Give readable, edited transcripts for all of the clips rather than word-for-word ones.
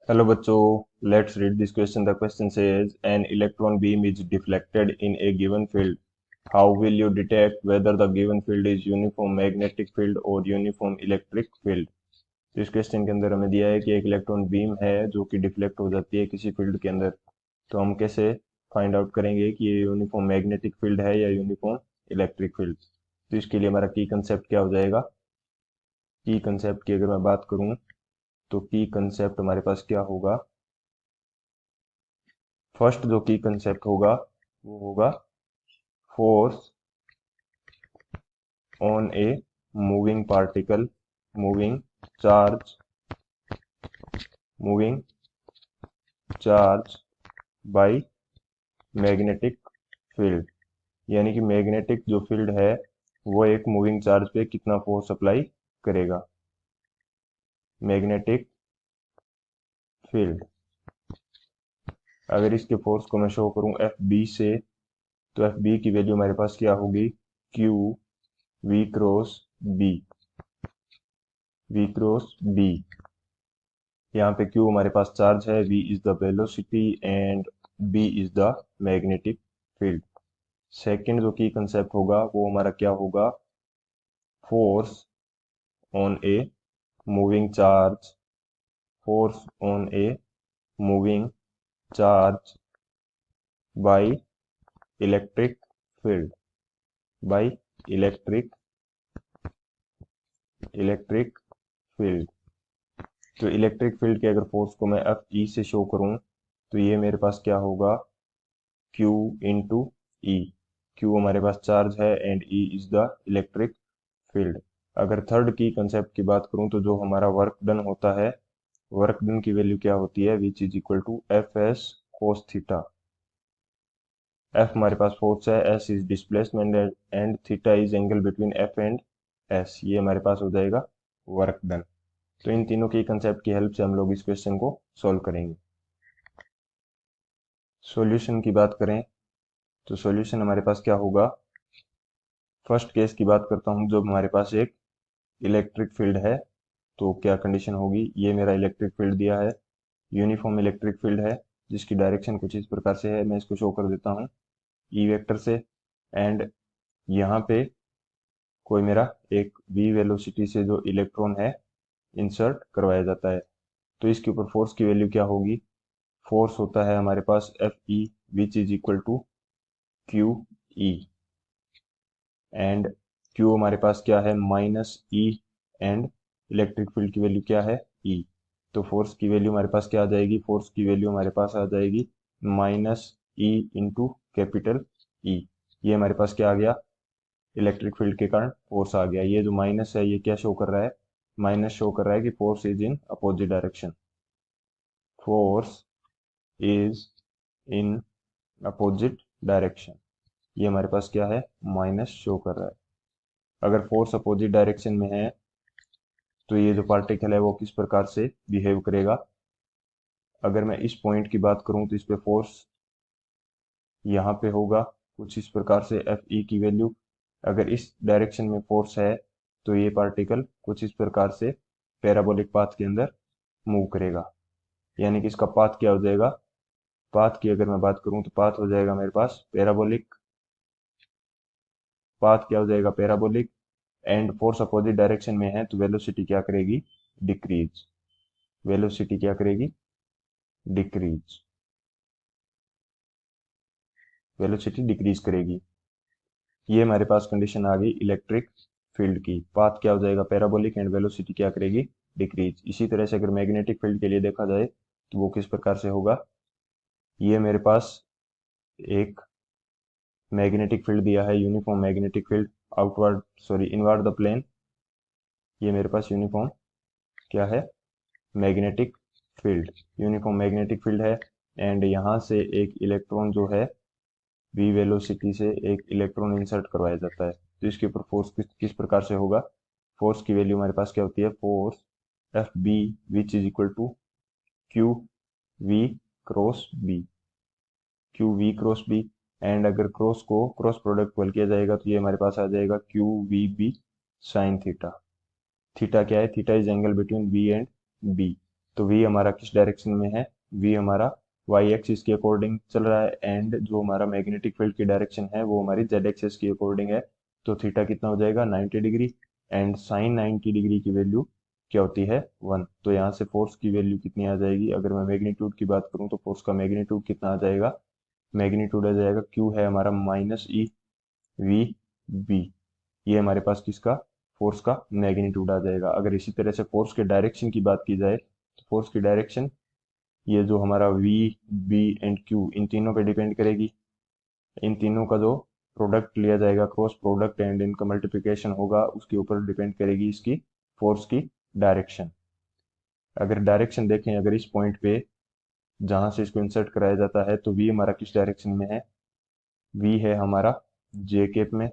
Hello बच्चों, let's read this question. The question says an electron beam is deflected in a given field. How will you detect whether the given field is uniform magnetic field or uniform electric field? तो इस question के अंदर हमें दिया है कि एक electron beam है जो कि डिफ्लेक्ट हो जाती है किसी फील्ड के अंदर। तो हम कैसे फाइंड आउट करेंगे कि ये यूनिफॉर्म मैग्नेटिक फील्ड है या यूनिफॉर्म इलेक्ट्रिक फील्ड। तो इसके लिए हमारा की कंसेप्ट क्या हो जाएगा। की कंसेप्ट की अगर मैं बात करूं तो की कंसेप्ट हमारे पास क्या होगा। फर्स्ट जो की कंसेप्ट होगा वो होगा force on a moving particle, moving charge, moving charge by magnetic field. यानी कि मैग्नेटिक जो फील्ड है वो एक मूविंग चार्ज पे कितना फोर्स अप्लाई करेगा। मैग्नेटिक फील्ड, अगर इसके फोर्स को मैं शो करूं एफ बी से, तो एफ बी की वैल्यू हमारे पास क्या होगी, Q V cross B, V cross B. यहाँ पे Q हमारे पास चार्ज है, V is the velocity and B is the magnetic field. Second जो की कंसेप्ट होगा वो हमारा क्या होगा, force on a moving charge, force on a moving charge by electric field, by electric electric field. तो इलेक्ट्रिक फील्ड के अगर फोर्स को मैं एफ ई से शो करूं तो ये मेरे पास क्या होगा, Q इंटू ई। क्यू हमारे पास चार्ज है and E is the electric field. अगर थर्ड की कंसेप्ट की बात करूं तो जो हमारा वर्क डन होता है, वर्क डन की वैल्यू क्या होती है, which is equal to F S cos theta. F हमारे पास फोर्स है, S is displacement and theta is angle between F and S. ये हमारे पास हो जाएगा वर्क डन। तो इन तीनों की कंसेप्ट की हेल्प से हम लोग इस क्वेश्चन को सॉल्व करेंगे। सॉल्यूशन की बात करें तो सॉल्यूशन हमारे पास क्या होगा। फर्स्ट केस की बात करता हूं, जब हमारे पास एक इलेक्ट्रिक फील्ड है तो क्या कंडीशन होगी। ये मेरा इलेक्ट्रिक फील्ड दिया है, यूनिफॉर्म इलेक्ट्रिक फील्ड है जिसकी डायरेक्शन कुछ इस प्रकार से है। मैं इसको शो कर देता हूँ ई वेक्टर से। एंड यहाँ पे कोई मेरा एक वी वेलोसिटी से जो इलेक्ट्रॉन है इंसर्ट करवाया जाता है। तो इसके ऊपर फोर्स की वैल्यू क्या होगी, फोर्स होता है हमारे पास F E which is equal to Q E. And Q हमारे पास क्या है, minus E. And electric field की वैल्यू क्या है, ई। तो फोर्स की वैल्यू हमारे पास क्या आ जाएगी, फोर्स की वैल्यू हमारे पास आ जाएगी minus E into capital E. ये हमारे पास क्या आ गया, इलेक्ट्रिक फील्ड के कारण फोर्स आ गया। ये जो माइनस है ये क्या शो कर रहा है, माइनस शो कर रहा है कि force is in opposite direction, force is in opposite direction. ये हमारे पास क्या है, माइनस शो कर रहा है। अगर फोर्स अपोजिट डायरेक्शन में है तो ये जो पार्टिकल है वो किस प्रकार से बिहेव करेगा। अगर मैं इस पॉइंट की बात करूं तो इस पे फोर्स यहाँ पे होगा कुछ इस प्रकार से एफ ई की वैल्यू। अगर इस डायरेक्शन में फोर्स है तो ये पार्टिकल कुछ इस प्रकार से पैराबोलिक पाथ के अंदर मूव करेगा। यानी कि इसका पाथ क्या हो जाएगा, पाथ की अगर मैं बात करूं तो पाथ हो जाएगा मेरे पास पैराबोलिक, पाथ क्या हो जाएगा parabolic. And force opposite direction में है तो वेलोसिटी क्या करेगी, डिक्रीज। वेलोसिटी क्या करेगी, डिक्रीज, वेलोसिटी डिक्रीज करेगी। ये हमारे पास कंडीशन आ गई इलेक्ट्रिक फील्ड की। पाथ क्या हो जाएगा पैराबोलिक एंड वेलोसिटी क्या करेगी, डिक्रीज। इसी तरह से अगर मैग्नेटिक फील्ड के लिए देखा जाए तो वो किस प्रकार से होगा। ये मेरे पास एक मैग्नेटिक फील्ड दिया है, uniform magnetic field outward sorry inward the plane. ये मेरे पास यूनिफॉर्म क्या है, magnetic field, uniform magnetic field है। एंड यहाँ से एक इलेक्ट्रॉन जो है वी वेलोसिटी से एक इलेक्ट्रॉन इंसर्ट करवाया जाता है। तो इसके ऊपर फोर्स किस प्रकार से होगा, फोर्स की वैल्यू हमारे पास क्या होती है, force F B which is equal to Q V cross B, Q V cross B. And अगर क्रॉस को क्रॉस प्रोडक्ट को हल किया जाएगा तो ये हमारे पास आ जाएगा Q V B sine theta. Theta क्या है, theta is angle between B and B. तो v हमारा किस डायरेक्शन में है, v हमारा y एक्सिस के अकॉर्डिंग चल रहा है, एंड जो हमारा मैग्नेटिक फील्ड की डायरेक्शन है वो हमारी z एक्सिस की अकॉर्डिंग है। तो थीटा कितना हो जाएगा 90 डिग्री, एंड साइन 90 डिग्री की वैल्यू क्या होती है 1। तो यहाँ से फोर्स की वैल्यू कितनी आ जाएगी, अगर मैं मैग्नीट्यूड की बात करूँ तो फोर्स का मैग्नीट्यूड कितना आ जाएगा, मैग्नीट्यूड आ जाएगा Q है हमारा -e/v/b। ये हमारे पास किसका, फोर्स का मैग्नीट्यूड आ जाएगा। अगर इसी तरह से फोर्स के डायरेक्शन की बात की जाए तो फोर्स की डायरेक्शन ये जो हमारा v, b एंड q इन तीनों पे डिपेंड करेगी। इन तीनों का जो प्रोडक्ट लिया जाएगा, क्रॉस प्रोडक्ट, एंड इनका मल्टीप्लिकेशन होगा, उसके ऊपर डिपेंड करेगी इसकी फोर्स की डायरेक्शन। अगर डायरेक्शन देखें, अगर इस पॉइंट पे जहां से इसको इंसर्ट कराया जाता है तो v हमारा किस डायरेक्शन में है, v है हमारा j कैप में,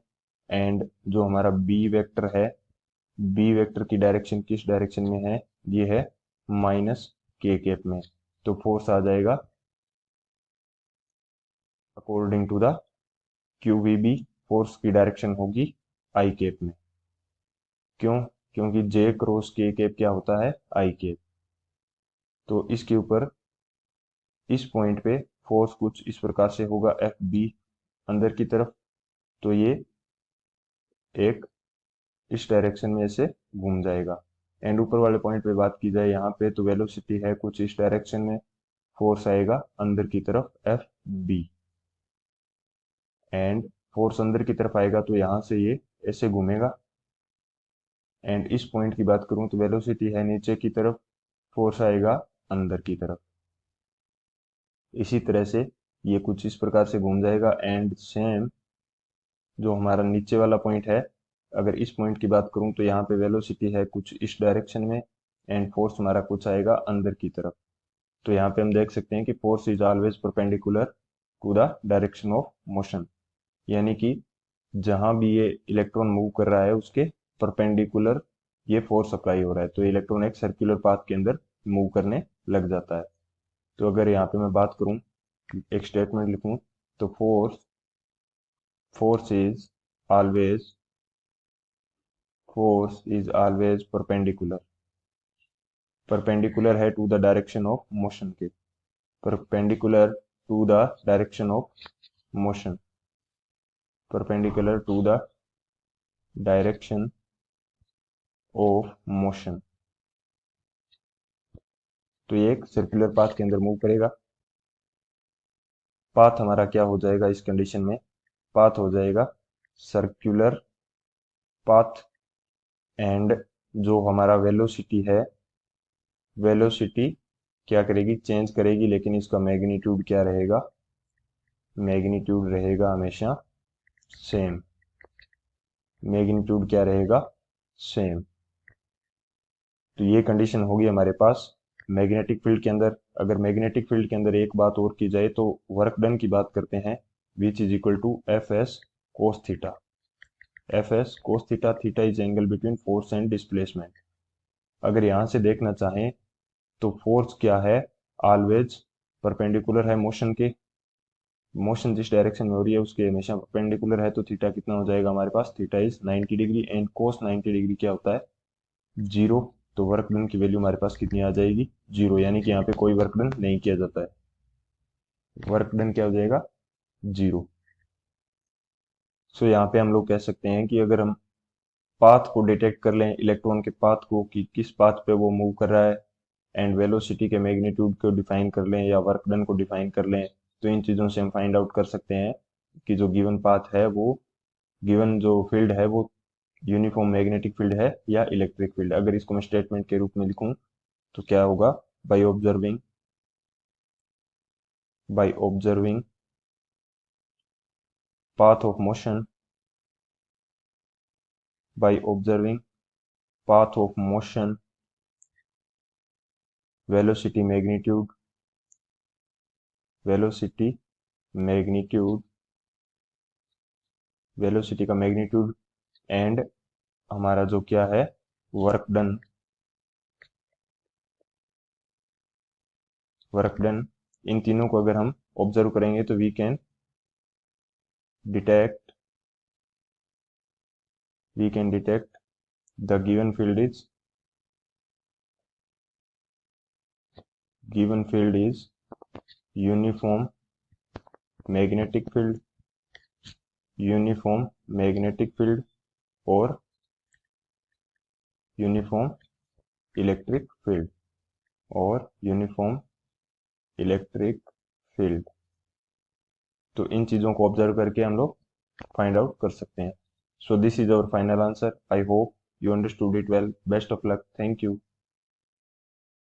एंड जो हमारा b वेक्टर है, b वेक्टर की डायरेक्शन किस डायरेक्शन में है, ये है -k कैप में। तो फोर्स आ जाएगा according to the QVB, force की डायरेक्शन होगी i कैप में। क्यों, क्योंकि j क्रॉस k कैप क्या होता है i कैप। तो इसके ऊपर इस पॉइंट पे फोर्स कुछ इस प्रकार से होगा FB अंदर की तरफ, तो ये एक इस डायरेक्शन में ऐसे घूम जाएगा। एंड ऊपर वाले पॉइंट पे बात की जाए यहाँ पे, तो वेलोसिटी है कुछ इस डायरेक्शन में, फोर्स आएगा अंदर की तरफ FB, एंड फोर्स अंदर की तरफ आएगा तो यहाँ से ये ऐसे घूमेगा। एंड इस पॉइंट की बात करूं तो वेलोसिटी है नीचे की तरफ, फोर्स आएगा अंदर की तरफ। इसी तरह से ये कुछ इस प्रकार से घूम जाएगा। एंड सेम जो हमारा नीचे वाला पॉइंट है, अगर इस पॉइंट की बात करूं तो यहाँ पे वेलोसिटी है कुछ इस डायरेक्शन में, एंड फोर्स हमारा कुछ आएगा अंदर की तरफ। तो यहाँ पे हम देख सकते हैं कि force is always perpendicular to the direction of motion, यानी कि जहां भी ये इलेक्ट्रॉन मूव कर रहा है उसके परपेंडिकुलर ये फोर्स अप्लाई हो रहा है, तो इलेक्ट्रॉन एक सर्कुलर पाथ के अंदर मूव करने लग जाता है। तो अगर यहाँ पे मैं बात करूं, एक स्टेटमेंट लिखूं, तो force is always perpendicular, perpendicular है to the direction of motion के, perpendicular to the direction of motion, perpendicular to the direction of motion. तो ये एक सर्कुलर पाथ के अंदर मूव करेगा। पाथ हमारा क्या हो जाएगा इस कंडीशन में, पाथ हो जाएगा सर्कुलर पाथ, एंड जो हमारा वेलोसिटी है, वेलोसिटी क्या करेगी, चेंज करेगी, लेकिन इसका मैग्नीट्यूड क्या रहेगा, मैग्नीट्यूड रहेगा हमेशा सेम, मैग्नीट्यूड क्या रहेगा सेम। तो ये कंडीशन होगी हमारे पास मैग्नेटिक फील्ड के अंदर। अगर मैग्नेटिक फील्ड के अंदर एक बात और की जाए तो वर्क डन की बात करते हैं, which is equal to FS cos theta. FS cos theta, theta is angle between force and displacement. अगर यहाँ से देखना चाहें तो फोर्स क्या है, ऑलवेज परपेंडिकुलर है मोशन के, मोशन जिस डायरेक्शन में हो रही है उसके हमेशा परपेंडिकुलर है। तो थीटा कितना हो जाएगा हमारे पास, theta is 90 degree, and cos 90 degree क्या होता है 0। तो वर्क डन की वैल्यू हमारे पास कितनी आ जाएगी 0, यानी कि यहाँ पे कोई वर्क डन नहीं किया जाता है, वर्क डन क्या हो जाएगा 0। सो यहाँ पे हम लोग कह सकते हैं कि अगर हम पाथ को डिटेक्ट कर लें, इलेक्ट्रॉन के पाथ को कि किस पाथ पे वो मूव कर रहा है, एंड वेलोसिटी के मैग्नीट्यूड को डिफाइन कर लें या वर्क डन को डिफाइन कर लें, तो इन चीज़ों से हम फाइंड आउट कर सकते हैं कि जो गिवन पाथ है वो, गिवन जो फील्ड है वो यूनिफॉर्म मैग्नेटिक फील्ड है या इलेक्ट्रिक फील्ड। अगर इसको मैं स्टेटमेंट के रूप में लिखूं तो क्या होगा, by observing, by observing path of motion, by observing path of motion, velocity magnitude, velocity magnitude, velocity का मैग्नीट्यूड, एंड हमारा जो क्या है वर्क डन, वर्क डन, इन तीनों को अगर हम ऑब्जर्व करेंगे तो we can detect, we can detect the given field is given field is uniform magnetic field, uniform magnetic field और यूनिफॉर्म इलेक्ट्रिक फील्ड और यूनिफॉर्म इलेक्ट्रिक फील्ड। तो इन चीज़ों को ऑब्जर्व करके हम लोग फाइंड आउट कर सकते हैं। So this is our final answer. I hope you understood it well. Best of luck. Thank you.